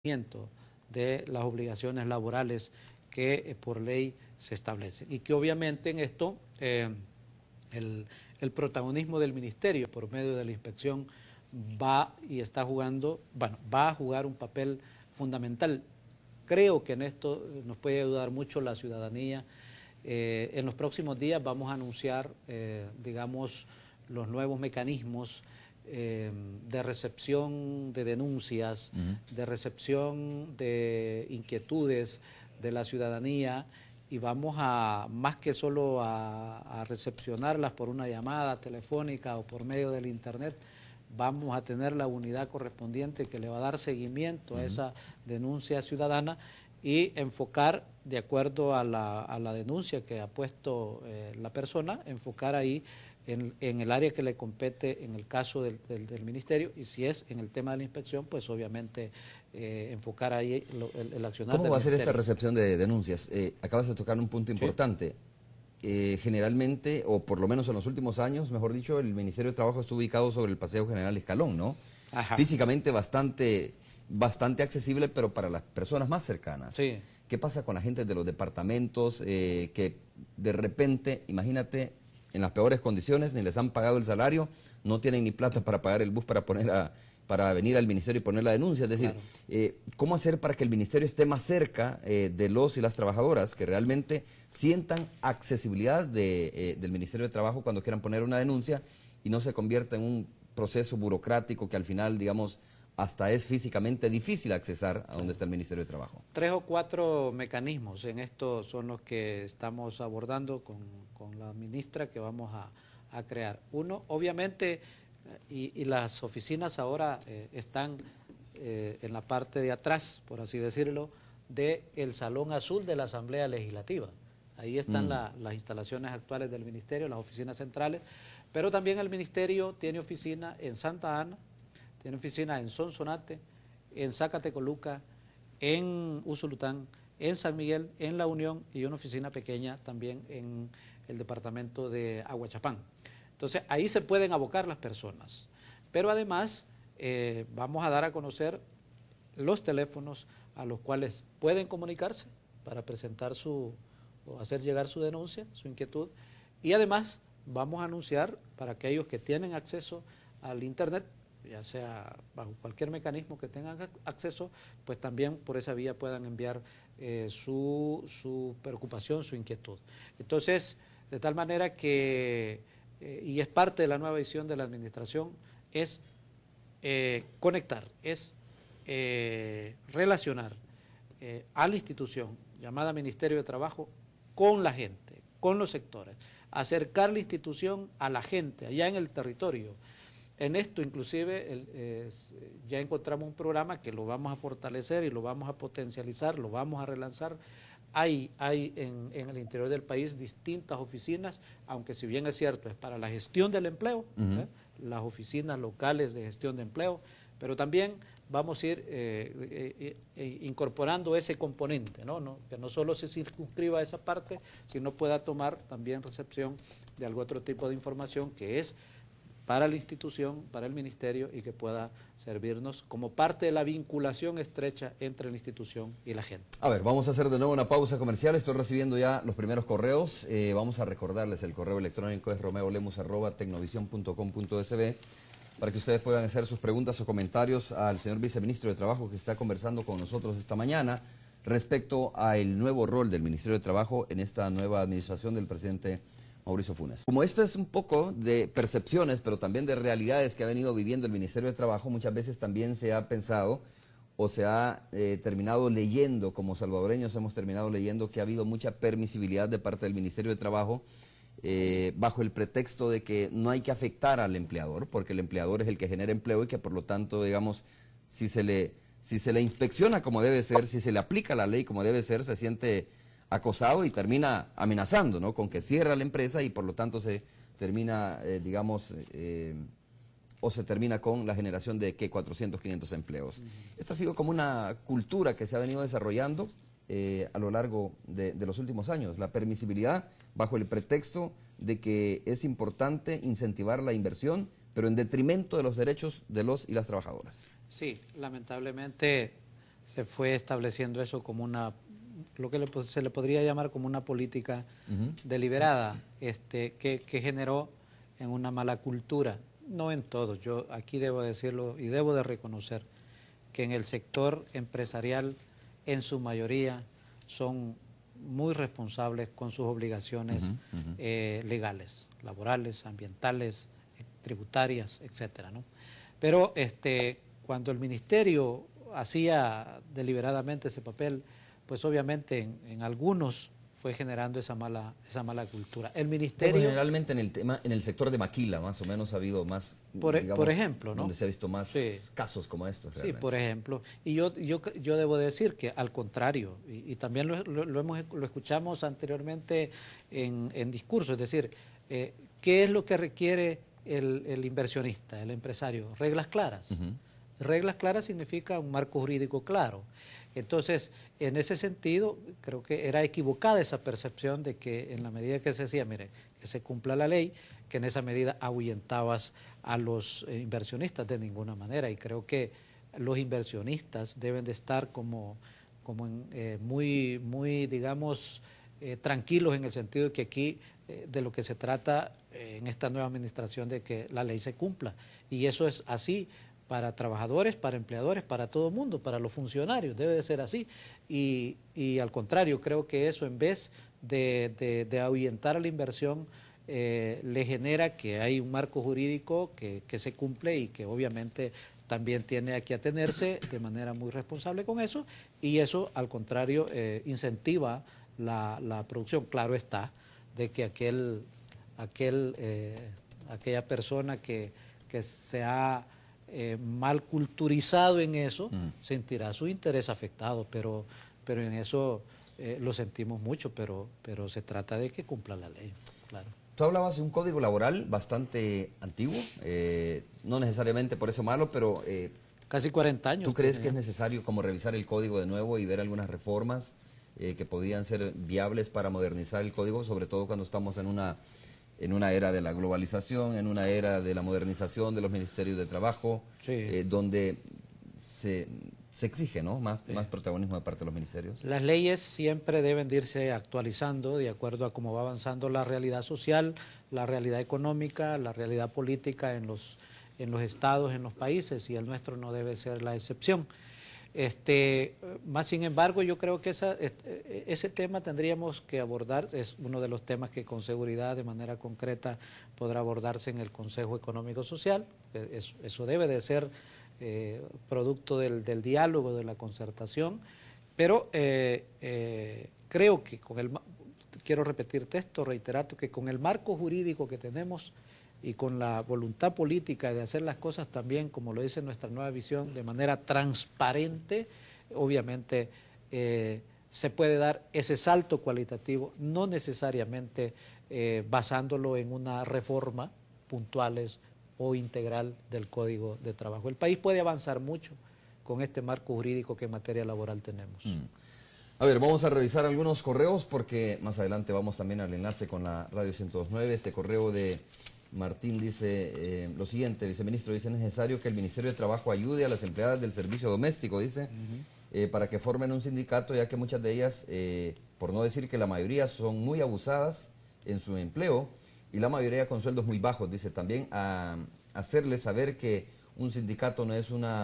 de las obligaciones laborales que por ley se establecen. Y que obviamente en esto el protagonismo del ministerio por medio de la inspección va a jugar un papel fundamental. Creo que en esto nos puede ayudar mucho la ciudadanía. En los próximos días vamos a anunciar, digamos, los nuevos mecanismos de recepción de denuncias, de recepción de inquietudes de la ciudadanía, y vamos a, más que solo a recepcionarlas por una llamada telefónica o por medio del internet, vamos a tener la unidad correspondiente que le va a dar seguimiento a esa denuncia ciudadana y enfocar, de acuerdo a la denuncia que ha puesto la persona, enfocar ahí en el área que le compete en el caso del ministerio, y si es en el tema de la inspección, pues obviamente enfocar ahí el accionar del ministerio. ¿Cómo va a ser esta recepción de denuncias? Acabas de tocar un punto importante. Generalmente, o por lo menos en los últimos años, mejor dicho, el Ministerio de Trabajo está ubicado sobre el Paseo General Escalón, ¿no? Ajá. Físicamente bastante accesible, pero para las personas más cercanas. Sí. ¿Qué pasa con la gente de los departamentos que de repente, imagínate, en las peores condiciones, ni les han pagado el salario, no tienen ni plata para pagar el bus para venir al ministerio y poner la denuncia? Es decir, claro, ¿cómo hacer para que el ministerio esté más cerca de los y las trabajadoras, que realmente sientan accesibilidad del Ministerio de Trabajo cuando quieran poner una denuncia y no se convierta en un proceso burocrático que al final, digamos, hasta es físicamente difícil accesar a donde está el Ministerio de Trabajo? 3 o 4 mecanismos en esto son los que estamos abordando con la ministra, que vamos a crear. Uno, obviamente, y las oficinas ahora están en la parte de atrás, por así decirlo, del Salón Azul de la Asamblea Legislativa. Ahí están las instalaciones actuales del ministerio, las oficinas centrales, pero también el ministerio tiene oficina en Santa Ana, tiene oficina en Sonsonate, en Zacatecoluca, en Usulután, en San Miguel, en La Unión, y una oficina pequeña también en el departamento de Aguachapán. Entonces, ahí se pueden abocar las personas. Pero además, vamos a dar a conocer los teléfonos a los cuales pueden comunicarse para presentar o hacer llegar su denuncia, su inquietud. Y además, vamos a anunciar para aquellos que tienen acceso al internet, ya sea bajo cualquier mecanismo que tengan acceso, pues también por esa vía puedan enviar su preocupación, su inquietud. Entonces, de tal manera que, y es parte de la nueva visión de la administración, es conectar, es relacionar a la institución llamada Ministerio de Trabajo con la gente, con los sectores, acercar la institución a la gente allá en el territorio. En esto inclusive ya encontramos un programa que lo vamos a fortalecer y lo vamos a potencializar, lo vamos a relanzar. Hay en el interior del país distintas oficinas, aunque si bien es cierto, es para la gestión del empleo, las oficinas locales de gestión de empleo, pero también vamos a ir incorporando ese componente, que no solo se circunscriba a esa parte, sino pueda tomar también recepción de algún otro tipo de información que es para la institución, para el ministerio, y que pueda servirnos como parte de la vinculación estrecha entre la institución y la gente. A ver, vamos a hacer de nuevo una pausa comercial. Estoy recibiendo ya los primeros correos. Vamos a recordarles, el correo electrónico es romeolemus@tecnovision.com.sb, para que ustedes puedan hacer sus preguntas o comentarios al señor viceministro de Trabajo, que está conversando con nosotros esta mañana respecto al nuevo rol del Ministerio de Trabajo en esta nueva administración del presidente Mauricio Funes. Como esto es un poco de percepciones, pero también de realidades que ha venido viviendo el Ministerio de Trabajo, muchas veces también se ha pensado o se ha terminado leyendo, como salvadoreños hemos terminado leyendo, que ha habido mucha permisibilidad de parte del Ministerio de Trabajo bajo el pretexto de que no hay que afectar al empleador, porque el empleador es el que genera empleo y que por lo tanto, digamos, si se le inspecciona como debe ser, si se le aplica la ley como debe ser, se siente acosado y termina amenazando, ¿no?, con que cierra la empresa y por lo tanto se termina, o se termina con la generación de 400, 500 empleos. Esto ha sido como una cultura que se ha venido desarrollando a lo largo de los últimos años, la permisibilidad bajo el pretexto de que es importante incentivar la inversión, pero en detrimento de los derechos de los y las trabajadoras. Sí, lamentablemente se fue estableciendo eso como lo que se le podría llamar como una política deliberada, que generó en una mala cultura, no en todos. Yo aquí debo decirlo y debo de reconocer que en el sector empresarial, en su mayoría, son muy responsables con sus obligaciones legales, laborales, ambientales, tributarias, etcétera, ¿no? Pero cuando el ministerio hacía deliberadamente ese papel, pues obviamente en algunos fue generando esa mala cultura. El ministerio... Pero generalmente en el sector de maquila, más o menos, ha habido más, digamos, por ejemplo, ¿no? Donde se ha visto más casos como estos, realmente. Sí, por ejemplo. Y yo debo decir que al contrario, y también lo escuchamos anteriormente en discursos, es decir, ¿qué es lo que requiere el inversionista, el empresario? Reglas claras. Reglas claras significa un marco jurídico claro. Entonces, en ese sentido, creo que era equivocada esa percepción de que en la medida que se decía, mire, que se cumpla la ley, que en esa medida ahuyentabas a los inversionistas de ninguna manera. Y creo que los inversionistas deben de estar muy, digamos, tranquilos en el sentido de que aquí de lo que se trata en esta nueva administración de que la ley se cumpla. Y eso es así para trabajadores, para empleadores, para todo el mundo, para los funcionarios, debe de ser así. Y al contrario, creo que eso en vez de ahuyentar a la inversión, le genera que hay un marco jurídico que se cumple y que obviamente también tiene que atenerse de manera muy responsable con eso, y eso al contrario incentiva la producción. Claro está, de que aquella persona que se ha mal culturizado en eso, sentirá su interés afectado, pero en eso lo sentimos mucho, pero se trata de que cumpla la ley, claro. Tú hablabas de un código laboral bastante antiguo, no necesariamente por eso malo, pero... casi 40 años. ¿Tú crees que es necesario como revisar el código de nuevo y ver algunas reformas que podían ser viables para modernizar el código, sobre todo cuando estamos en una era de la globalización, en una era de la modernización de los ministerios de trabajo, donde se exige, ¿no?, más protagonismo de parte de los ministerios? Las leyes siempre deben de irse actualizando de acuerdo a cómo va avanzando la realidad social, la realidad económica, la realidad política en los estados, en los países, y el nuestro no debe ser la excepción. Más sin embargo, yo creo que ese tema tendríamos que abordar, es uno de los temas que con seguridad de manera concreta podrá abordarse en el Consejo Económico Social. Eso debe de ser producto del diálogo, de la concertación, pero creo que quiero repetirte esto, reiterarte que con el marco jurídico que tenemos y con la voluntad política de hacer las cosas también, como lo dice nuestra nueva visión, de manera transparente, obviamente se puede dar ese salto cualitativo, no necesariamente basándolo en una reforma puntuales o integral del Código de Trabajo. El país puede avanzar mucho con este marco jurídico que en materia laboral tenemos. A ver, vamos a revisar algunos correos porque más adelante vamos también al enlace con la Radio 102.9. Este correo de Martín dice lo siguiente: viceministro, dice: es necesario que el Ministerio de Trabajo ayude a las empleadas del servicio doméstico, dice, para que formen un sindicato, ya que muchas de ellas, por no decir que la mayoría, son muy abusadas en su empleo y la mayoría con sueldos muy bajos. Dice también a hacerles saber que un sindicato no es una